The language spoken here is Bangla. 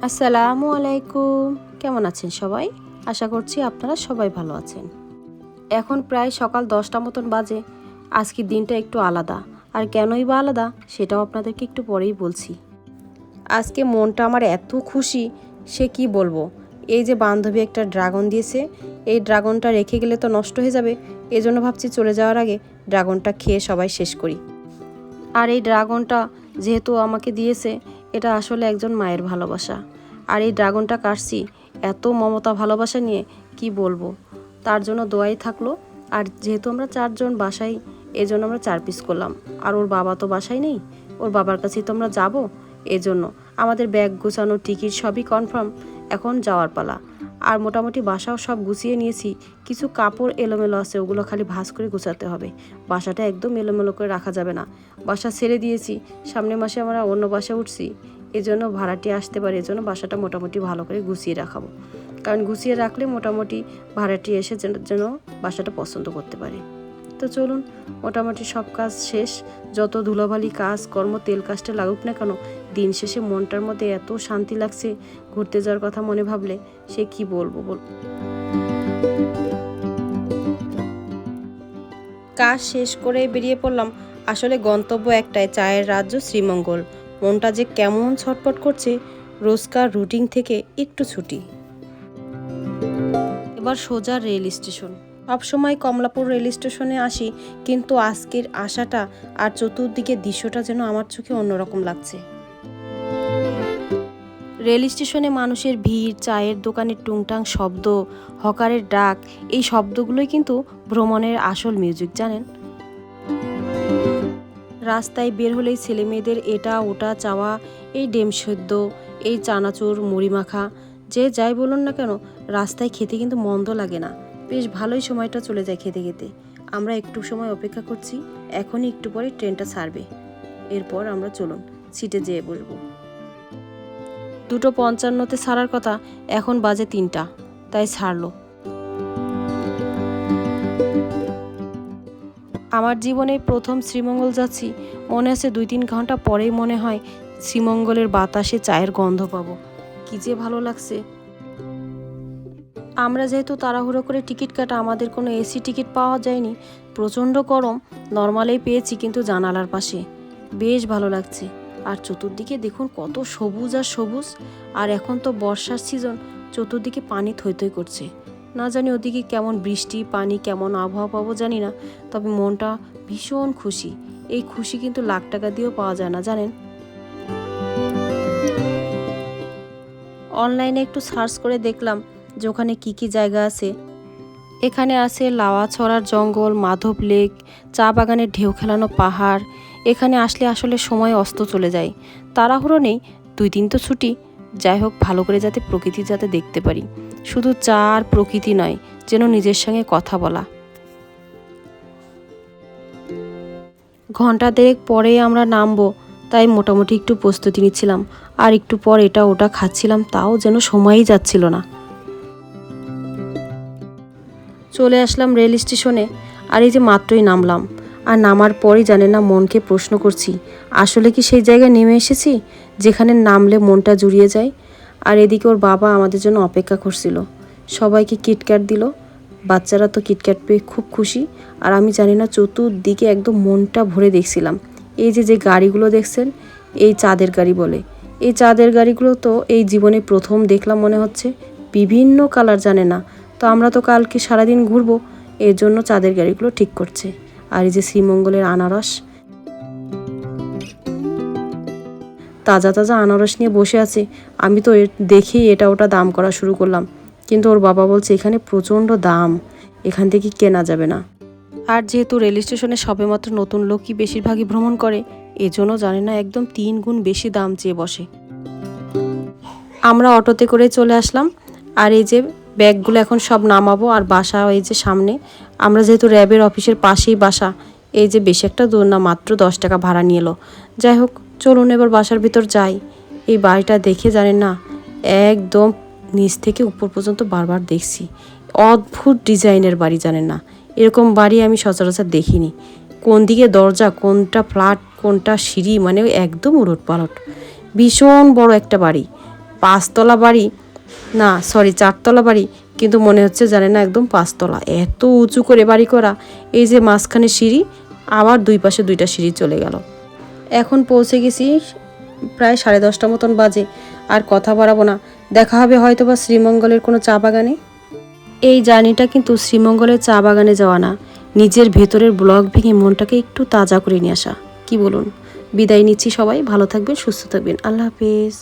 আসসালামু আলাইকুম, কেমন আছেন সবাই? আশা করছি আপনারা সবাই ভালো আছেন। এখন প্রায় সকাল 10টা মতন বাজে। আজকের দিনটা একটু আলাদা, আর কেনই বা আলাদা সেটাও আপনাদেরকে একটু পরেই বলছি। আজকে মনটা আমার এত খুশি, সে কি বলবো। এই যে বান্ধবী একটা ড্রাগন দিয়েছে, এই ড্রাগনটা রেখে গেলে তো নষ্ট হয়ে যাবে, এজন্য ভাবছি চলে যাওয়ার আগে ড্রাগনটা খেয়ে সবাই শেষ করি। আর এই ড্রাগনটা যেহেতু আমাকে দিয়েছে, এটা আসলে একজন মায়ের ভালোবাসা। আর এই ড্রাগনটা কাটছি এত মমতা ভালোবাসা নিয়ে, কি বলবো। তার জন্য দোয়াই থাকলো। আর যেহেতু আমরা 4জন বাসায়, এই জন্য আমরা 4 পিস করলাম। আর ওর বাবা তো বাসায় নেই, ওর বাবার কাছেই তো আমরা যাবো। এজন্য আমাদের ব্যাগ গোছানো, টিকিট সবই কনফার্ম, এখন যাওয়ার পালা। আর মোটামুটি বাসাও সব গুছিয়ে নিয়েছি। কিছু কাপড় এলোমেলো আছে, ওগুলো খালি ভাঁজ করে গুছাতে হবে। বাসাটা একদম এলোমেলো করে রাখা যাবে না। বাসা ছেড়ে দিয়েছি, সামনের মাসে আমরা অন্য বাসায় উঠছি, এজন্য ভাড়াটি আসতে পারে, এজন্য বাসাটা মোটামুটি ভালো করে গুছিয়ে রাখাবো। কারণ গুছিয়ে রাখলে মোটামুটি ভাড়াটি এসে যেন বাসাটা পছন্দ করতে পারে। তো চলুন, মোটামুটি সব কাজ শেষ। যত ধুলোবালি কাজ কর্ম, তেল কাজটা লাগুক না কেন, দিন শেষে মনটার মধ্যে এত শান্তি লাগছে ঘুরতে যাওয়ার কথা মনে ভাবলে, সে কি বলবো। কাজ শেষ করে বেরিয়ে পড়লাম। আসলে গন্তব্য একটাই, চায়ের রাজ্য শ্রীমঙ্গল। মনটা যে কেমন ছটফট করছে, রোজকার রুটিন থেকে একটু ছুটি। এবার সোজা রেল স্টেশন। সবসময় কমলাপুর রেল স্টেশনে আসি, কিন্তু আজকের আশাটা আর চতুর্দিকে দৃশ্যটা যেন আমার চোখে অন্যরকম লাগছে। রেল স্টেশনে মানুষের ভিড়, চায়ের দোকানের টুংটাং শব্দ, হকারের ডাক, এই শব্দগুলোই কিন্তু ভ্রমণের আসল মিউজিক, জানেন। রাস্তায় বের হলেই ছেলে মেয়েদের এটা ওটা চাওয়া, এই ডিম সেদ্ধ, এই চানাচুর, মুড়ি মাখা, যে যাই বলুন না কেন, রাস্তায় খেতে কিন্তু মন্দ লাগে না। বেশ ভালোই সময়টা চলে যায় খেতে খেতে। আমরা একটু সময় অপেক্ষা করছি, এখনই একটু পরে ট্রেনটা ছাড়বে। এরপর আমরা চলুন সিটে যেয়ে বসবো। 2:55-তে ছাড়ার কথা, এখন বাজে 3টা, তাই ছাড়লো। আমার জীবনে প্রথম শ্রীমঙ্গল যাচ্ছি। মনে আছে 2-3 ঘন্টা পরেই মনে হয় শ্রীমঙ্গলের বাতাসে চায়ের গন্ধ পাবো। কি যে ভালো লাগছে। আমরা যেহেতু তাড়াহুড়ো করে টিকিট কাটা, আমাদের কোনো এসি টিকিট পাওয়া যায়নি। প্রচণ্ড গরম, নর্মালেই পেয়েছি, কিন্তু জানালার পাশে বেশ ভালো লাগছে। আর চতুর্দিকে দেখুন কত সবুজ আর সবুজ। আর এখন তো বর্ষার সিজন, চতুর্দিকে পানি থই থই করছে। না জানি ওদিকে কেমন বৃষ্টি পানি, কেমন আবহাওয়া পাবো জানি না, তবে মনটা ভীষণ খুশি। এই খুশি কিন্তু লাখ টাকা দিয়েও পাওয়া যায় না, জানেন। অনলাইনে একটু সার্চ করে দেখলাম যে ওখানে কী কী জায়গা আছে। এখানে আছে লাওয়াছড়ার জঙ্গল, মাধব লেক, চা বাগানের ঢেউ খেলানো পাহাড়। এখানে আসলে আসলে সময় অস্ত চলে যায়। তাড়াহুড়ো নেই, 2 দিন তো ছুটি। যাই হোক, ভালো করে যাতে প্রকৃতি যাতে দেখতে পারি। শুধু চা আর প্রকৃতি নয়, যেন নিজের সঙ্গে কথা বলা। ঘন্টা দেড়েক পরেই আমরা নামবো, তাই মোটামুটি একটু প্রস্তুতি নিচ্ছিলাম। আর একটু পর এটা ওটা খাচ্ছিলাম, তাও যেন সময়ই যাচ্ছিল না। চলে আসলাম রেল স্টেশনে। আর এই যে মাত্রই নামলাম, আর নামার পরই জানেন না মনকে প্রশ্ন করছি, আসলে কি সেই জায়গায় নেমে এসেছি যেখানে নামলে মনটা জুড়িয়ে যায়। আর এদিকে ওর বাবা আমাদের জন্য অপেক্ষা করছিল, সবাইকে কিটক্যাট দিল। বাচ্চারা তো কিটক্যাট পেয়ে খুব খুশি। আর আমি জানি না চতুর্দিকে একদম মনটা ভরে দেখছিলাম। এই যে যে গাড়িগুলো দেখছেন, এই চাঁদের গাড়ি বলে। এই চাঁদের গাড়িগুলো তো এই জীবনে প্রথম দেখলাম মনে হচ্ছে। বিভিন্ন কালার, জানে না। তো আমরা তো কালকে সারাদিন ঘুরবো, এর জন্য চাঁদের গাড়িগুলো ঠিক করছে। আর এই যে শ্রীমঙ্গলের আনারস, তাজা তাজা আনারস নিয়ে বসে আছে। আমি তো দেখেই এটা ওটা দাম করা শুরু করলাম, কিন্তু ওর বাবা বলছে এখানে প্রচণ্ড দাম, এখান থেকে কেনা যাবে না। আর যেহেতু রেল স্টেশনে সবেমাত্র নতুন লোকই বেশিরভাগই ভ্রমণ করে, এজন্য জানে না একদম 3 গুণ বেশি দাম চেয়ে বসে। আমরা অটোতে করে চলে আসলাম। আর এই যে ব্যাগগুলো এখন সব নামাবো। আর বাসা এই যে সামনে, আমরা যেহেতু র্যাবের অফিসের পাশেই বাসা, এই যে বেশি একটা দূর না, মাত্র 10 টাকা ভাড়া নিয়ে এলো। যাই হোক, চলুন এবার বাসার ভিতর যাই। এই বাড়িটা দেখে জানেন না, একদম নিচ থেকে উপর পর্যন্ত বারবার দেখছি। অদ্ভুত ডিজাইনের বাড়ি, জানেন না, এরকম বাড়ি আমি সচরাচর দেখিনি। কোন দিকে দরজা, কোনটা ফ্ল্যাট, কোনটা সিঁড়ি, মানে একদম উলট পালট। ভীষণ বড় একটা বাড়ি, 5 তলা বাড়ি, না সরি 4 তলা বাড়ি, কিন্তু মনে হচ্ছে জানে না একদম 5 তলা, এত উঁচু করে বাড়ি করা। এই যে মাঝখানে সিঁড়ি, আবার দুই পাশে 2টা সিঁড়ি চলে গেল। এখন পৌঁছে গেছি, প্রায় 10:30 মতন বাজে। আর কথা বাড়াবো না, দেখা হবে হয়তো বা শ্রীমঙ্গলের কোনো চা বাগানে। এই জার্নিটা কিন্তু শ্রীমঙ্গলের চা বাগানে যাওয়া না, নিজের ভেতরের ব্লক ভেঙে মনটাকে একটু তাজা করে নিয়ে আসা। কি বলুন? বিদায় নিচ্ছি সবাই, ভালো থাকবেন, সুস্থ থাকবেন, আল্লাহ হাফেজ।